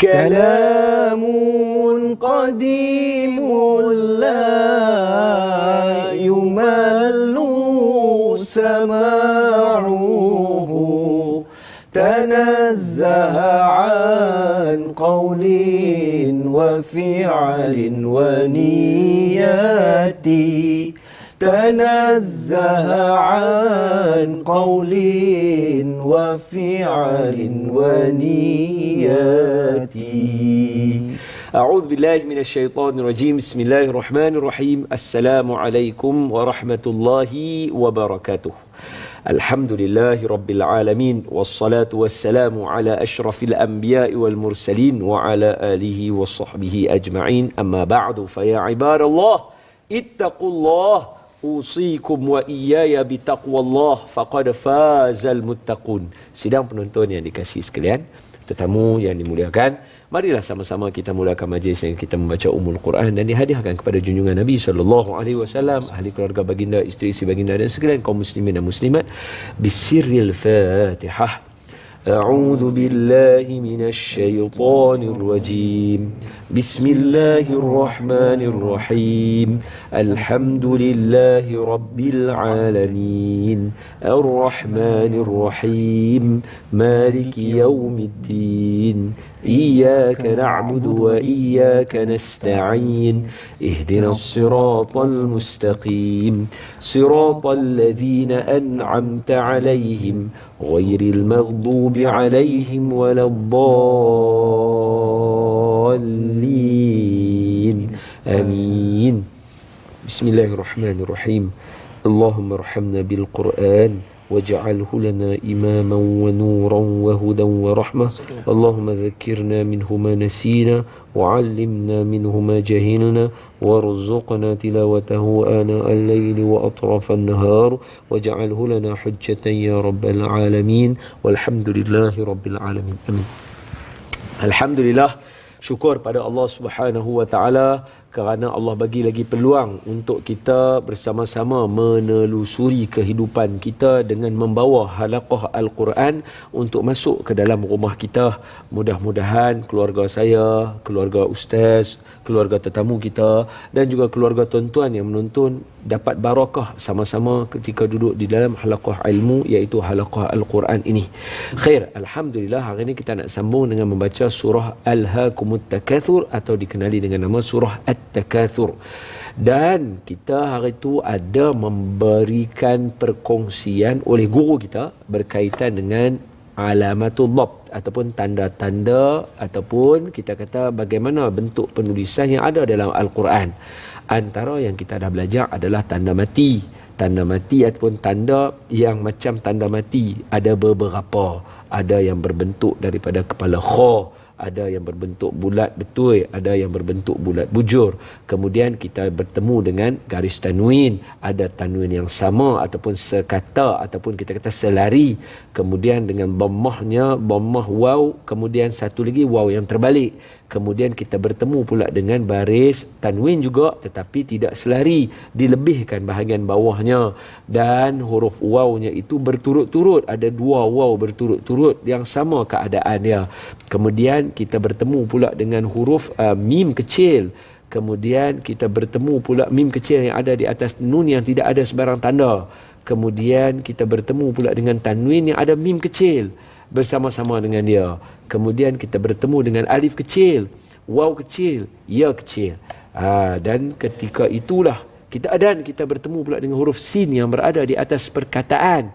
كلام قديم لا يمل سماعه تنزه عن قول وفعل ونيات تنزه عن قول وفعل ونيات. أعوذ بالله من الشيطان الرجيم. بسم الله الرحمن الرحيم. السلام عليكم ورحمة الله وبركاته. الحمد لله رب العالمين والصلاة والسلام على أشرف الأنبياء والمرسلين وعلى آله وصحبه أجمعين. أما بعد فيا عباد الله اتقوا الله أوصيكم وإياي بتقوى الله فقد فاز المتقون. Sidang penonton yang dikasihi sekalian, tetamu yang dimuliakan, marilah sama-sama kita mulakan majlis yang kita membaca Ummul Quran dan dihadiahkan kepada junjungan Nabi sallallahu alaihi wasallam, ahli keluarga baginda, isteri-isteri baginda dan sekalian kaum muslimin dan muslimat. Bisirril Fatihah. أعوذ بالله من الشيطان الرجيم. بسم الله الرحمن الرحيم. الحمد لله رب العالمين الرحمن الرحيم مالك يوم الدين إياك نعبد وإياك نستعين اهدنا الصراط المستقيم صراط الذين أنعمت عليهم غير المغضوب عليهم ولا الضالين آمين. بسم الله الرحمن الرحيم. اللهم ارحمنا بالقرآن واجعله لنا إماما ونورا وهدى ورحمة. اللهم ذكرنا منه ما نسينا وعلمنا منه ما جهلنا وارزقنا تلاوته آناء الليل وأطراف النهار واجعله لنا حجة يا رب العالمين والحمد لله رب العالمين آمين. الحمد لله. Syukur pada Allah Subhanahu wa taala kerana Allah bagi lagi peluang untuk kita bersama-sama menelusuri kehidupan kita dengan membawa halaqah Al-Quran untuk masuk ke dalam rumah kita. Mudah-mudahan keluarga saya, keluarga ustaz, keluarga tetamu kita dan juga keluarga tuan-tuan yang menonton dapat barakah sama-sama ketika duduk di dalam halaqah ilmu, iaitu halaqah Al-Quran ini. Khair, alhamdulillah hari ini kita nak sambung dengan membaca surah Alhaakumut Takatsur atau dikenali dengan nama surah At-Takatsur. Dan kita hari itu ada memberikan perkongsian oleh guru kita berkaitan dengan alamatul dhabt ataupun tanda-tanda ataupun kita kata bagaimana bentuk penulisan yang ada dalam Al-Quran. Antara yang kita dah belajar adalah tanda mati. Tanda mati ataupun tanda yang macam tanda mati ada beberapa. Ada yang berbentuk daripada kepala kha, ada yang berbentuk bulat betul, ada yang berbentuk bulat bujur. Kemudian kita bertemu dengan garis tanwin, ada tanwin yang sama ataupun sekata ataupun kita kata selari. Kemudian dengan dhammahnya, dhammah waw, kemudian satu lagi waw yang terbalik. Kemudian kita bertemu pula dengan baris tanwin juga tetapi tidak selari, dilebihkan bahagian bawahnya dan huruf wawnya itu berturut-turut, ada dua waw berturut-turut yang sama keadaan dia. Kemudian kita bertemu pula dengan huruf mim kecil. Kemudian kita bertemu pula mim kecil yang ada di atas nun yang tidak ada sebarang tanda. Kemudian kita bertemu pula dengan tanwin yang ada mim kecil bersama-sama dengan dia. Kemudian kita bertemu dengan alif kecil, waw kecil, ya kecil. Dan ketika itulah kita bertemu pula dengan huruf sin yang berada di atas perkataan,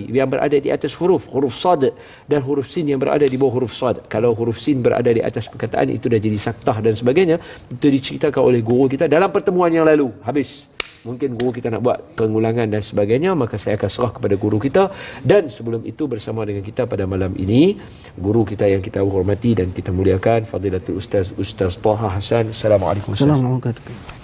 yang berada di atas huruf sad dan huruf sin yang berada di bawah huruf sad. Kalau huruf sin berada di atas perkataan itu dah jadi saktah dan sebagainya. Itu diceritakan oleh guru kita dalam pertemuan yang lalu. Habis. Mungkin guru kita nak buat pengulangan dan sebagainya, maka saya akan serah kepada guru kita. Dan sebelum itu bersama dengan kita pada malam ini, guru kita yang kita hormati dan kita muliakan, Fadilatul Ustaz Taha Hasan. Assalamualaikum. Assalamualaikum.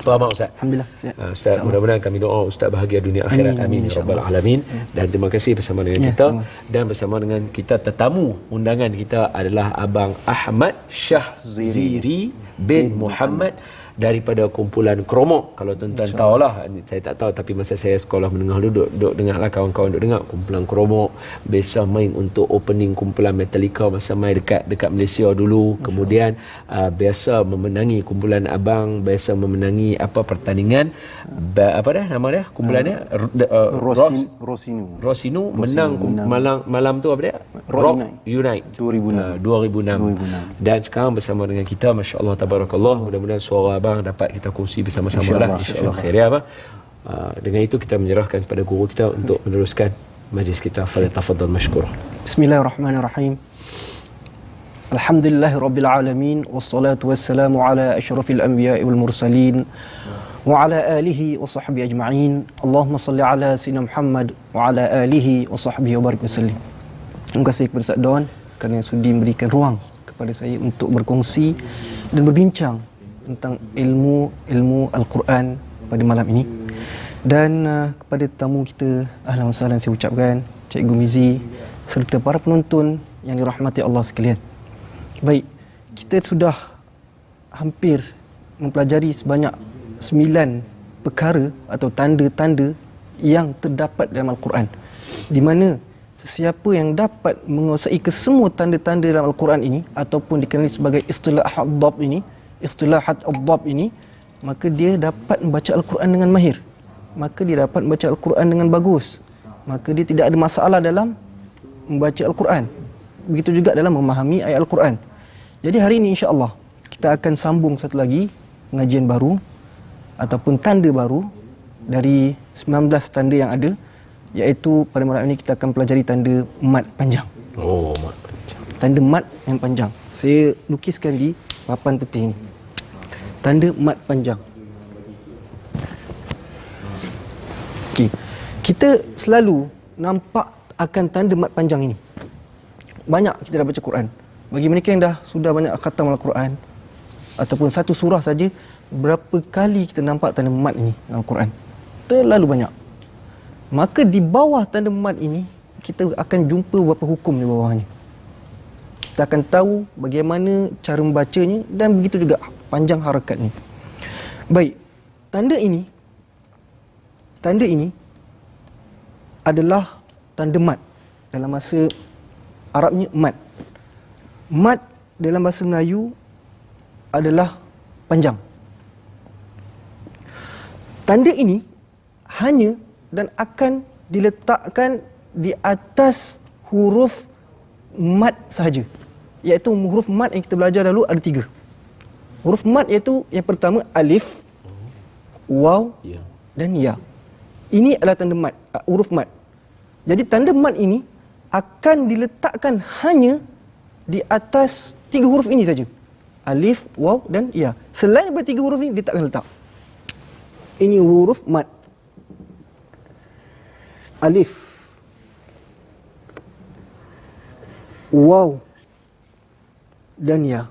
Apa khabar Ustaz? Alhamdulillah sihat. Ustaz, mudah-mudahan kami doa Ustaz bahagia dunia akhirat. Amin ya rabbal alamin. Dan terima kasih bersama dengan kita dan bersama dengan kita tetamu undangan kita adalah Abang Ahmad Syahziri bin Muhammad daripada kumpulan Kromok. Kalau tuan-tuan tahulah, saya tak tahu tapi masa saya sekolah menengah duduk dengarlah kawan-kawan duduk dengar kumpulan Kromok biasa main untuk opening kumpulan Metallica masa main dekat Malaysia dulu. Kemudian biasa memenangi kumpulan Abang, biasa memenangi pertandingan apa dah nama dia kumpulan dia Rosinu menang malam tu apa dia Rock Unite 2006. Dan sekarang bersama dengan kita, masya-Allah tabarakallah, mudah-mudahan suara abang dapat kita kongsi bersama-sama lah, insya-Allah khair ya abang. Dengan itu kita menyerahkan kepada guru kita untuk meneruskan majlis kita. Falyatafaddal mashkura. Bismillahirrahmanirrahim. Alhamdulillahirabbil alamin wassalatu wassalamu ala asyrafil anbiya'i wal mursalin wa ala alihi wa sahbihi ajma'in. Allahumma salli ala sayyidina Muhammad wa ala alihi wa sahbihi wa barik wasallim. Terima kasih kepada Ustaz Don kerana sudi memberikan ruang kepada saya untuk berkongsi dan berbincang tentang ilmu Al-Quran pada malam ini. Dan kepada tamu kita, ahlan wa sahlan saya ucapkan, Cikgu Mizi serta para penonton yang dirahmati Allah sekalian. Baik, kita sudah hampir mempelajari sebanyak 9 perkara atau tanda-tanda yang terdapat dalam Al-Quran, di mana sesiapa yang dapat menguasai kesemua tanda-tanda dalam Al-Quran ini ataupun dikenali sebagai istilahat ad-dab ini, maka dia dapat membaca Al-Quran dengan mahir, maka dia dapat membaca Al-Quran dengan bagus, maka dia tidak ada masalah dalam membaca Al-Quran. Begitu juga dalam memahami ayat Al-Quran. Jadi hari ini insya-Allah kita akan sambung satu lagi pengajian baru ataupun tanda baru dari 19 tanda yang ada, iaitu pada malam ini kita akan pelajari tanda mad panjang. Mad panjang. Tanda mad yang panjang. Saya lukiskan di papan putih ini. Tanda mad panjang. Okey. Kita selalu nampak akan tanda mad panjang ini. Banyak kita dah baca Quran. Bagi mereka yang dah sudah banyak khatam Al-Quran ataupun satu surah saja, berapa kali kita nampak tanda mad ini dalam Al-Quran? Terlalu banyak. Maka di bawah tanda mad ini kita akan jumpa beberapa hukum di bawahnya. Kita akan tahu bagaimana cara membacanya dan begitu juga panjang harakatnya. Baik, tanda ini adalah tanda mad. Dalam bahasa Arabnya mad. Mad dalam bahasa Melayu adalah panjang. Tanda ini hanya dan akan diletakkan di atas huruf mad sahaja. Iaitu huruf mad yang kita belajar dulu ada 3. Huruf mad iaitu yang pertama alif, waw dan ya. Ini adalah tanda mad, huruf mad. Jadi tanda mad ini akan diletakkan hanya di atas 3 huruf ini saja. Alif, waw dan ya. Selain daripada 3 huruf ini dia tak akan letak. Ini huruf mad. Alif, waw dan ya.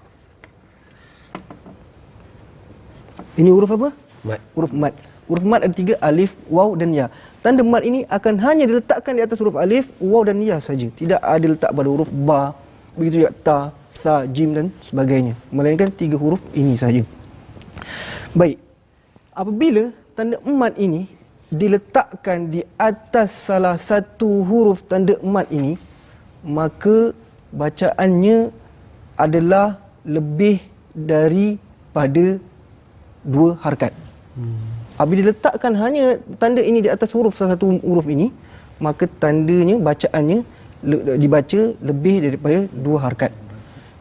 Ini huruf apa? Mad. Huruf mad. Huruf mad ada 3, alif, waw dan ya. Tanda mad ini akan hanya diletakkan di atas huruf alif, waw dan ya saja. Tidak ada letak pada huruf ba, begitu juga ta, sa, jim dan sebagainya. Melainkan 3 huruf ini saja. Baik. Apabila tanda mad ini diletakkan di atas salah satu huruf tanda mad ini, maka bacaannya adalah lebih daripada 2 harakat. Apabila diletakkan hanya tanda ini di atas huruf salah satu huruf ini, maka tandanya, bacaannya dibaca lebih daripada 2 harakat.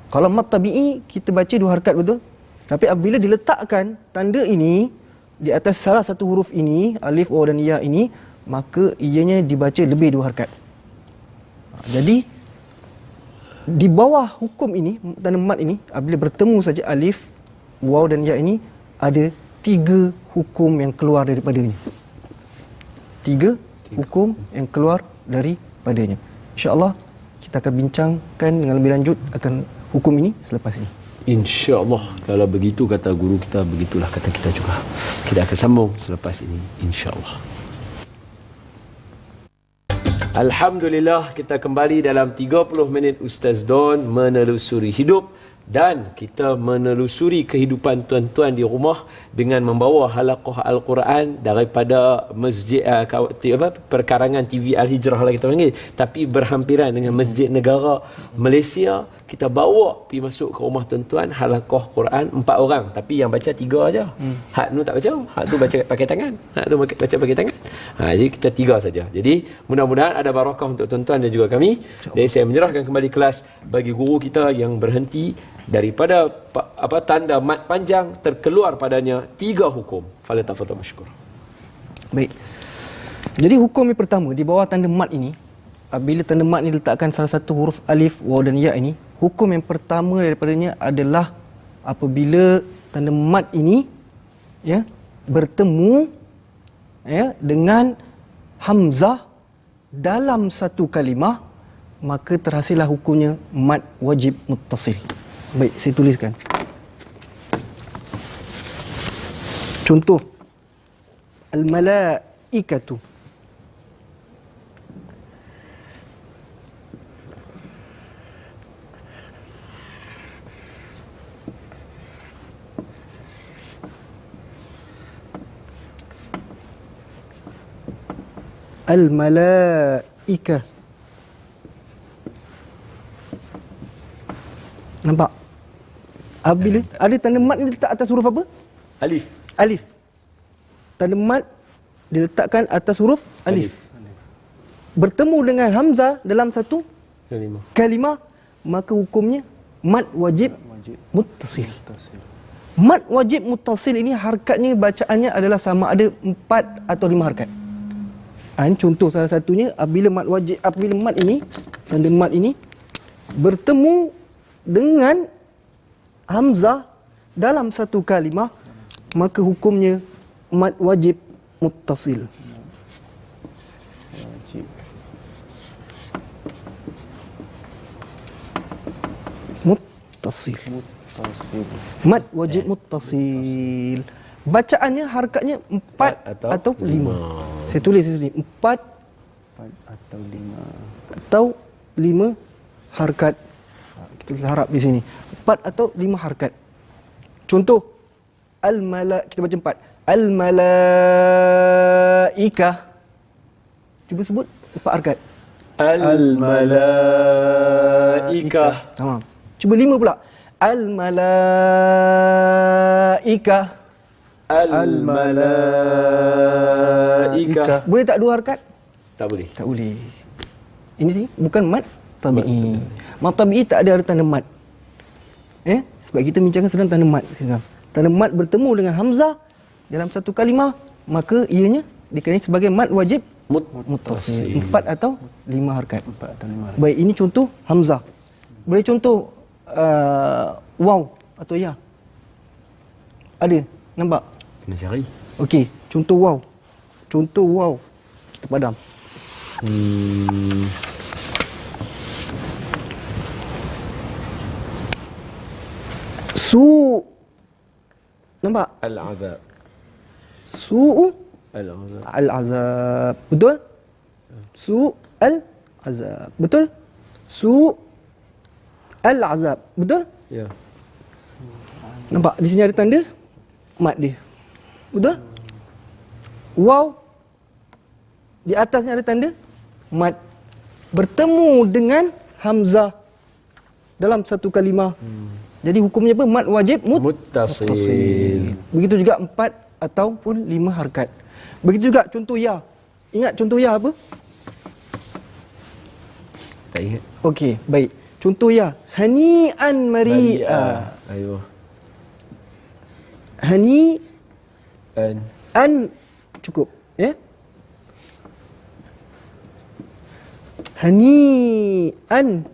Kalau mad tabi'i kita baca 2 harakat betul. Tapi apabila diletakkan tanda ini di atas salah satu huruf ini, alif, waw dan ya ini, maka ianya dibaca lebih 2 harakat. Jadi di bawah hukum ini, tanda mad ini, apabila bertemu saja alif, waw dan ya ini, ada 3 hukum yang keluar daripadanya. 3 hukum yang keluar daripadanya. InsyaAllah kita akan bincangkan dengan lebih lanjut akan hukum ini selepas ini. InsyaAllah, kalau begitu kata guru kita, begitulah kata kita juga. Kita akan sambung selepas ini, insyaAllah. Alhamdulillah, kita kembali dalam 30 minit Ustaz Don menelusuri hidup Dan kita menelusuri kehidupan tuan-tuan di rumah dengan membawa halaqah Al-Quran daripada masjid perkarangan TV Al-Hijrah lah kita panggil, tapi berhampiran dengan Masjid Negara Malaysia. Kita bawa pergi masuk ke rumah tuan-tuan, halaqah Quran 4 orang, tapi yang baca 3 aja. Hak tu tak baca, hak tu baca pakai tangan, hak tu baca pakai tangan. Jadi kita 3 saja. Jadi mudah-mudahan ada barakah untuk tuan-tuan dan juga kami. Dan saya menyerahkan kembali kelas bagi guru kita yang berhenti daripada tanda mat panjang terkeluar padanya 3 hukum. Falyatafadhal mashkur. Baik. Jadi hukum yang pertama di bawah tanda mat ini, bila tanda mat ini letakkan salah satu huruf alif, waw dan ya ini, hukum yang pertama daripadanya adalah apabila tanda mat ini bertemu dengan hamzah dalam satu kalimah, maka terhasillah hukumnya mat wajib muttasil. Baik, saya tuliskan. Contoh, al-malaikatu. Al-malaikah. Nampak? Bila ada tanda mat ni letak atas huruf apa? Alif. Alif. Tanda mat diletakkan atas huruf alif. Bertemu dengan hamzah dalam satu kalimah, maka hukumnya mat wajib muttasil. Mat wajib muttasil ini harkatnya, bacaannya adalah sama ada 4 atau 5 harkat. Contoh salah satunya, apabila mat ini, tanda mat ini bertemu dengan hamzah dalam satu kalimah, maka hukumnya mat wajib muttasil. Muttasil. Mat wajib muttasil. Bacaannya, harkatnya 4 atau 5. Saya tulis di sini 4 atau 5 harkat. Kita harap di sini 4 atau 5 harkat. Contoh, kita baca 4. Al-malaikah. Cuba sebut 4 harkat. Al-malaikah. Tamam. Cuba 5 pula. Al-malaikah. Al-malaikah. Boleh tak 2 harkat? Tak boleh. Tak boleh. Ini sini bukan mat tabi'i. Mat tabi'i tak ada tanda mat. Sebab kita bincangkan sedang tanda mat. Tanda mat bertemu dengan hamzah dalam satu kalimah, maka ianya dikenali sebagai mat wajib muttasil. 4 atau 5 harkat. Baik, ini contoh hamzah. Boleh contoh waw atau ya? Ada? Nampak? Kena cari. Okey, contoh waw. Contoh waw. Kita padam. Nampak? Al-azab. Al-azab. Betul? Al-azab. Betul? Al-azab. Betul? Ya. Nampak? Di sini ada tanda mat dia. Betul? Waw. Di atasnya ada tanda mat. Bertemu dengan hamzah dalam satu kalimah. Jadi hukumnya apa? Mat wajib muttasil. Begitu juga 4 ataupun 5 harkat. Begitu juga contoh ya. Ingat contoh ya apa? Tak ingat. Okey, baik. Contoh ya. Hani'an mari'a. Ayuh. An cukup, ya? Hani'an.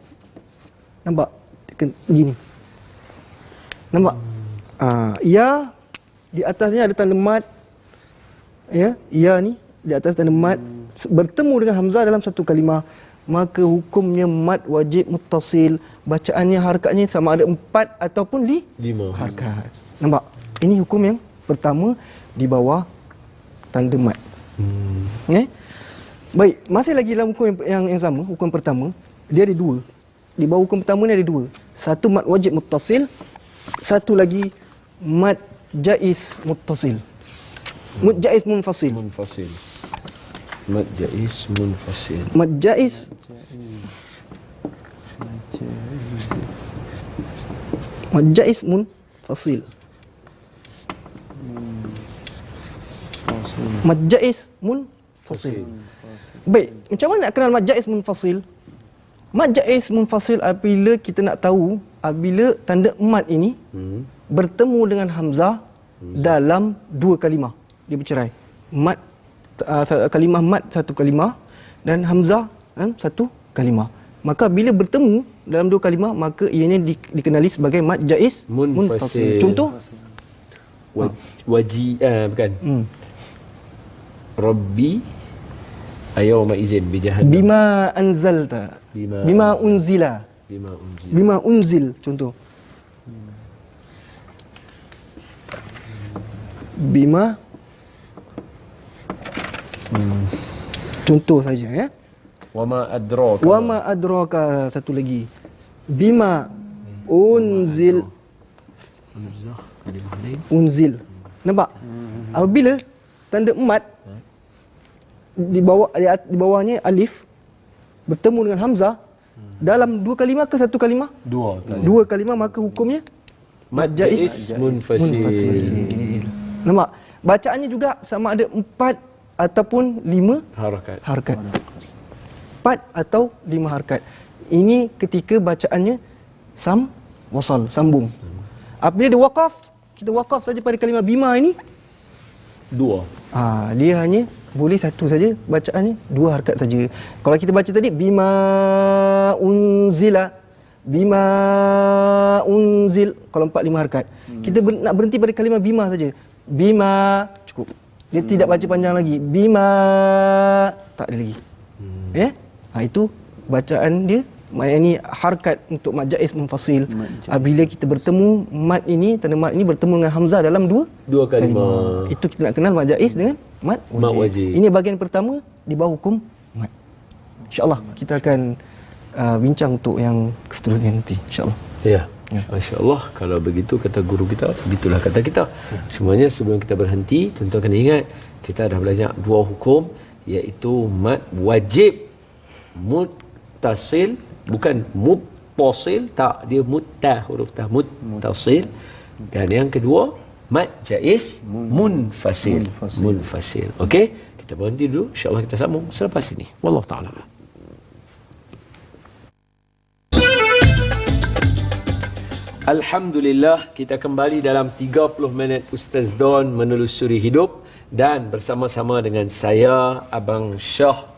Nampak? Begini. Nampak? Ya, di atasnya ada tanda mat. Ya ni di atas tanda mat bertemu dengan hamzah dalam satu kalimah, maka hukumnya mat wajib muttasil. Bacaannya, harkatnya sama ada 4 ataupun 5 harkat. Nampak? Ini hukum yang pertama di bawah tanda mat. Baik, masih lagi dalam hukum yang sama, hukum pertama, dia ada 2. di bawah hukum pertama ni ada dua. Satu mad wajib muttasil, satu lagi mad jaiz muttasil. Mad jaiz munfasil. Munfasil. Mad jaiz munfasil. Mad jaiz mad jaiz munfasil. Mad jaiz munfasil. Baik, macam mana nak kenal mad jaiz munfasil? Mad jaiz munfasil apabila kita nak tahu apabila tanda mad ini bertemu dengan hamzah dalam dua kalimah, dia bercerai. Mad kalimah mad satu kalimah dan hamzah satu kalimah. Maka bila bertemu dalam dua kalimah, maka ianya dikenali sebagai mad jaiz munfasil. Contoh bukan. Rabbi ayawma izin bi jahannam. Bima anzalta. Bima unzila. Bima unzil. Contoh. Bima. Contoh saja ya. Wama adraka. Wama adraka, satu lagi. Bima unzil. Unzil. Nampak? Apabila tanda mad di bawahnya alif bertemu dengan hamzah dalam dua kalimah ke satu kalimah? Dua kalimah, maka hukumnya mad jaiz munfasil. Nampak? Bacaannya juga sama ada 4 ataupun 5 harakat. 4 atau 5 harakat. Ini ketika bacaannya wasal, sambung. Apabila dia waqaf, kita waqaf saja pada kalimah bima ini, 2. Dia hanya boleh satu saja bacaannya, 2 harakat saja. Kalau kita baca tadi bima unzila, bima unzil, kalau 4-5 harakat. Kita nak berhenti pada kalimah bima saja. Bima, cukup. Dia tidak baca panjang lagi. Bima, tak ada lagi. Ya? Itu bacaan dia. Ini harakat untuk mad jaiz munfasil. Apabila kita bertemu mad ini, tanda mad ini bertemu dengan hamzah dalam dua kalimah. Itu kita nak kenal mad jaiz dengan mad wajib. Ini bahagian pertama di bawah hukum mad. InsyaAllah kita akan bincang untuk yang seterusnya nanti, insyaAllah. Ya. Masya-Allah, kalau begitu kata guru kita, begitulah kata kita. Semuanya sebelum kita berhenti, tentu kena ingat kita dah belajar 2 hukum, iaitu mad wajib muttasil, bukan muttasil, tak, dia huruf ta muttasil. Dan yang kedua mad jaiz munfasil. Okey, kita berhenti dulu, insya-Allah kita sambung selepas ini. Wallahu taala. Alhamdulillah, kita kembali dalam 30 minit Ustaz Don menelusuri hidup, dan bersama-sama dengan saya Abang Shah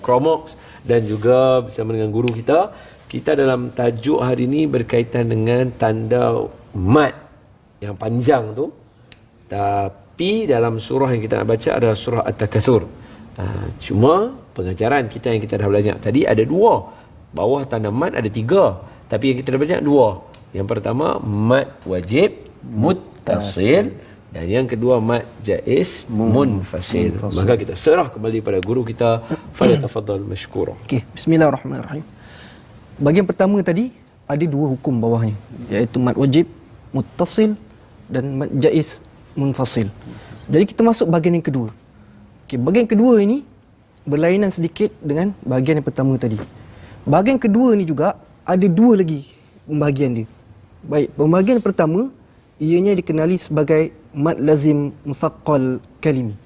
Kromox dan juga bersama dengan guru kita. Kita dalam tajuk hari ini berkaitan dengan tanda mad yang panjang tu, tapi dalam surah yang kita nak baca adalah surah At-Takatsur. Cuma pengajaran kita yang kita dah belajar tadi ada 2. Bawah tanda mad ada 3, tapi yang kita dah belajar 2. Yang pertama mad wajib muttasil, dan yang kedua mad jaiz munfasil. Maka kita serah kembali pada guru kita. Falyatafaddal mashkura. Okey, bismillahirrahmanirrahim. Bahagian pertama tadi ada 2 hukum bawahnya, iaitu mad wajib muttasil dan mad jaiz munfasil. Jadi kita masuk bahagian yang kedua. Okey, bahagian kedua ini berlainan sedikit dengan bahagian yang pertama tadi. Bahagian kedua ni juga ada 2 lagi pembahagian dia. Baik, pembahagian pertama ianya dikenali sebagai mad lazim musaqqal kalimi.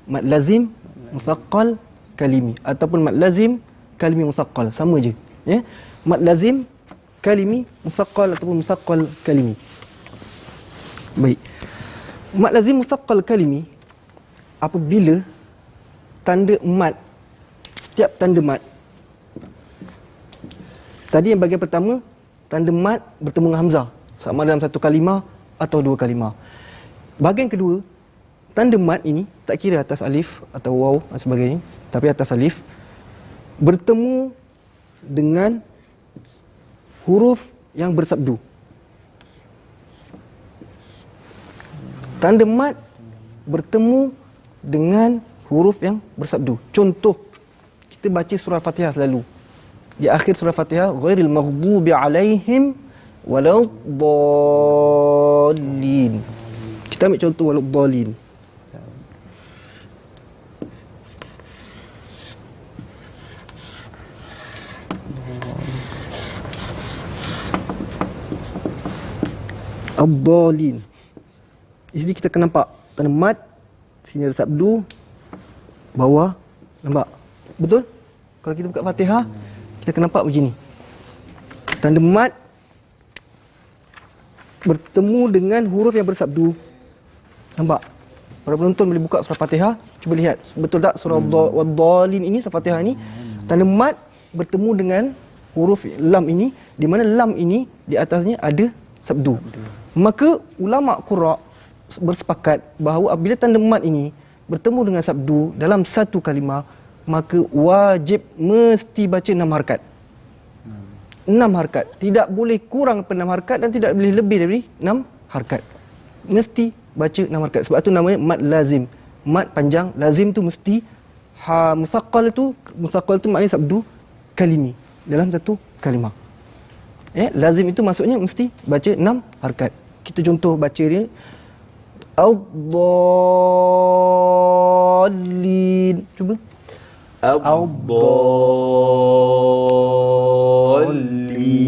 Mad lazim musaqqal kalimi ataupun mad lazim kalimi musaqqal, sama je, ya. Mad lazim kalimi musaqqal ataupun musaqqal kalimi. Baik. Mad lazim musaqqal kalimi apabila tanda mad, setiap tanda mad tadi yang bahagian pertama, tanda mad bertemu dengan hamzah sama dalam satu kalimah atau 2 kalimah. Bahagian kedua, tanda mad ini tak kira atas alif atau waw dan sebagainya, tapi atas alif bertemu dengan huruf yang bersabdu. Tanda mad bertemu dengan huruf yang bersabdu. Contoh, kita baca surah Fatihah selalu. di akhir surah Fatihah, ghairil maghdubi alaihim waladdallin. Kita ambil contoh waladdallin. Ad-dallin. Di sini kita akan nampak tanda mat, sini ada sabdu, bawah, nampak? Betul? Kalau kita buka Fatihah, kita akan nampak begini. Tanda mat bertemu dengan huruf yang bersabdu. Nampak? Para penonton boleh buka surah Fatihah, cuba lihat. Betul tak surah Wad-dallin ini, surah Fatihah ini, tanda mat bertemu dengan huruf lam ini, di mana lam ini di atasnya ada sabdu. Maka ulama qura bersepakat bahawa apabila tanda mat ini bertemu dengan sabdu dalam satu kalimah, maka wajib mesti baca 6 harakat. 6 harakat. Tidak boleh kurang daripada 6 harakat dan tidak boleh lebih dari 6 harakat. Mesti baca 6 harakat. Sebab tu namanya mat lazim. Mat panjang, lazim tu mesti musaqqal tu maknanya sabdu kalimi dalam satu kalimah. Lazim itu maksudnya mesti baca 6 harakat. Kita contoh baca dia. Ad-dallin. Cuba. Ad-dallin.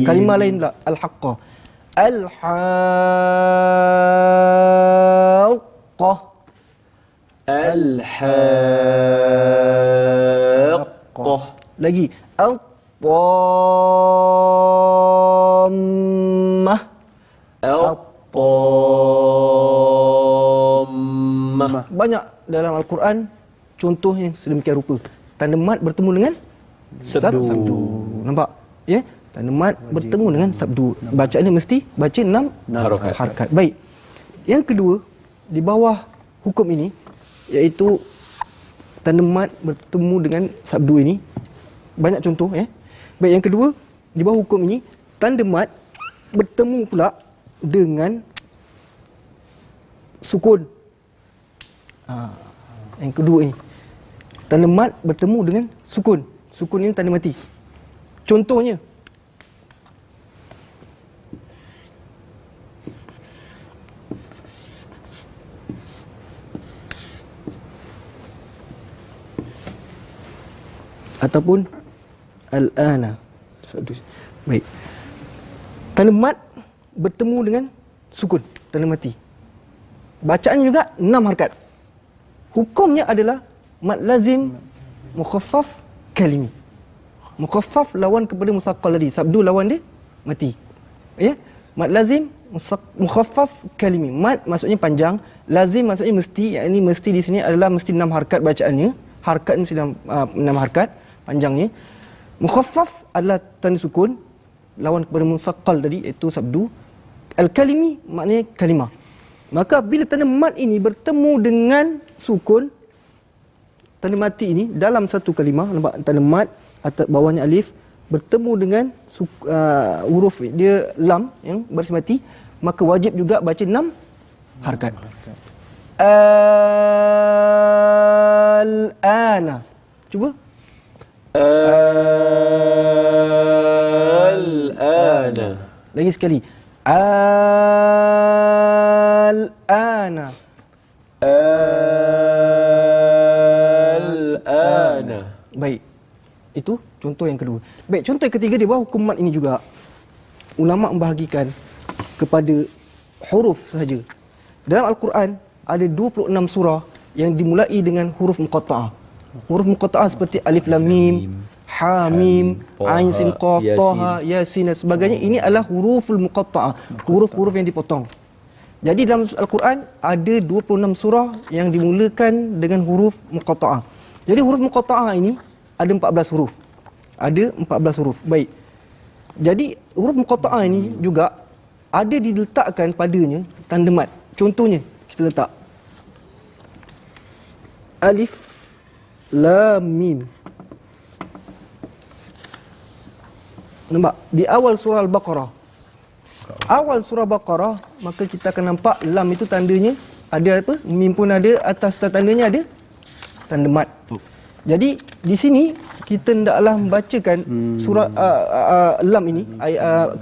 Kalimah lain pula. Al-haqqah. Al-haqqah. Al-haqqah. Lagi. Al-tammah. Al-tammah. Banyak dalam Al-Quran contoh yang sedemikian rupa. Tanda mat bertemu dengan sabdu. Nampak? Ya? Tanda mat bertemu dengan sabdu. Bacaannya mesti baca 6 harakat. Baik. Yang kedua, di bawah hukum ini, iaitu tanda mat bertemu dengan sabdu ini, banyak contoh ya. Baik, yang kedua, di bawah hukum ini, tanda mat bertemu pula dengan sukun. Yang kedua ini, tanda mat bertemu dengan sukun. Sukun ini tanda mati. Contohnya, ataupun al-ana. Baik. Tanda mat bertemu dengan sukun, tanda mati. Bacaan juga 6 harakat. Hukumnya adalah mat lazim mukhaffaf kalimi. Mukhaffaf lawan kepada musaqqal tadi. Sabdu lawan dia mati. Ya? Mat lazim mukhaffaf kalimi. Mat maksudnya panjang, lazim maksudnya mesti. Yang ini mesti di sini adalah mesti 6 harakat bacaannya. Harakat mesti 6 harakat panjangnya. Mukhaffaf adalah tanda sukun lawan kepada musaqqal tadi, iaitu sabdu. Al-kalimi maknanya kalimah. Maka bila tanda mat ini bertemu dengan sukun, tanda mati ini dalam satu kalimah, nampak tanda mat atas bawahnya alif bertemu dengan huruf dia lam yang baris mati, maka wajib juga baca 6 harakat. Al-ana. Cuba. Al-ana. Lagi sekali. Al-ana. Al-ana. Baik. Itu contoh yang kedua. Baik, contoh yang ketiga di bawah hukum mat ini juga, ulama membahagikan kepada huruf sahaja. Dalam Al-Quran ada 26 surah yang dimulai dengan huruf muqatta'ah. Huruf muqatta'ah seperti alif lam mim, ha mim, ain sin qaf, taha, yasin dan sebagainya. Ini adalah huruful muqatta'ah, huruf-huruf yang dipotong. Jadi dalam Al-Quran ada 26 surah yang dimulakan dengan huruf muqatta'ah. Jadi huruf muqatta'ah ini ada 14 huruf. Ada 14 huruf. Baik. Jadi huruf muqatta'ah ini juga ada diletakkan padanya tanda mat. Contohnya kita letak alif lam mim. Nampak? Di awal surah Al-Baqarah. Awal surah Baqarah, maka kita akan nampak lam itu tandanya ada apa? Mim pun ada, atas tandanya ada tanda mat. Jadi di sini kita hendaklah membacakan surah lam ini,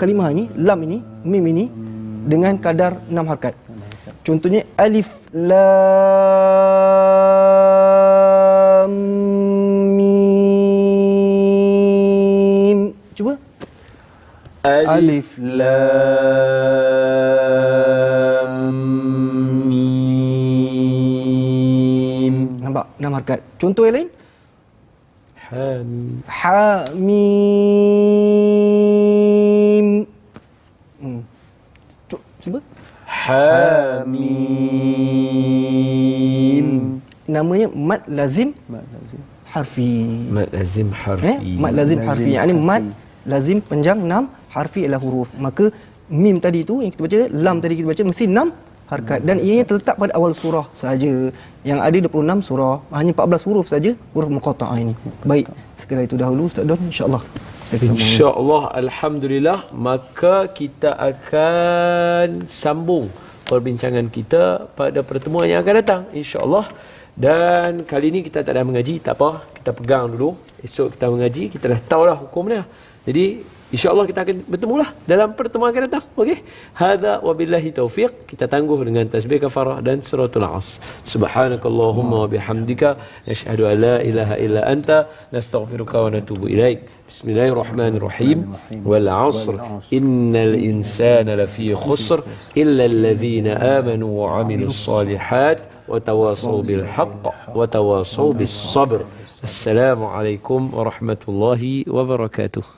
kalimah ini, lam ini, mim ini dengan kadar 6 harakat. Contohnya alif lam mim. Cuba. Alif lam mim. Nampak 6 harakat. Contoh yang lain? Hamim. Ha mim. Cuba. Hamim. Namanya mad lazim harfi. Mad lazim harfi. Mad lazim harfi. Yang ini mad lazim panjang 6 harfi ialah huruf. Maka mim tadi tu yang kita baca, lam tadi kita baca mesti 6 harakat dan ianya terletak pada awal surah saja. Yang ada 26 surah, hanya 14 huruf saja huruf muqatta'ah ini. Baik, sekadar itu dahulu Ustaz Don, insya-Allah. InsyaAllah, Alhamdulillah. Maka kita akan sambung perbincangan kita pada pertemuan yang akan datang, insyaAllah. Dan kali ini kita tak ada mengaji, tak apa, kita pegang dulu. Esok kita mengaji, kita dah tahulah hukumnya. Jadi InsyaAllah kita akan bertemulah dalam pertemuan akan datang. Okey. Hadza wabillahi taufiq. Kita tangguh dengan tasbih kafarah dan suratul As. Subhanakallahumma wa bihamdika nashhadu an la ilaha illa anta nastaghfiruka wa natubu ilaik. Bismillahirrahmanirrahim. Wal 'asr innal insana lafi khusr illa alladhina amanu wa 'amilus solihat wa tawasaw bil haqq wa tawasaw bis sabr. Assalamualaikum warahmatullahi wabarakatuh.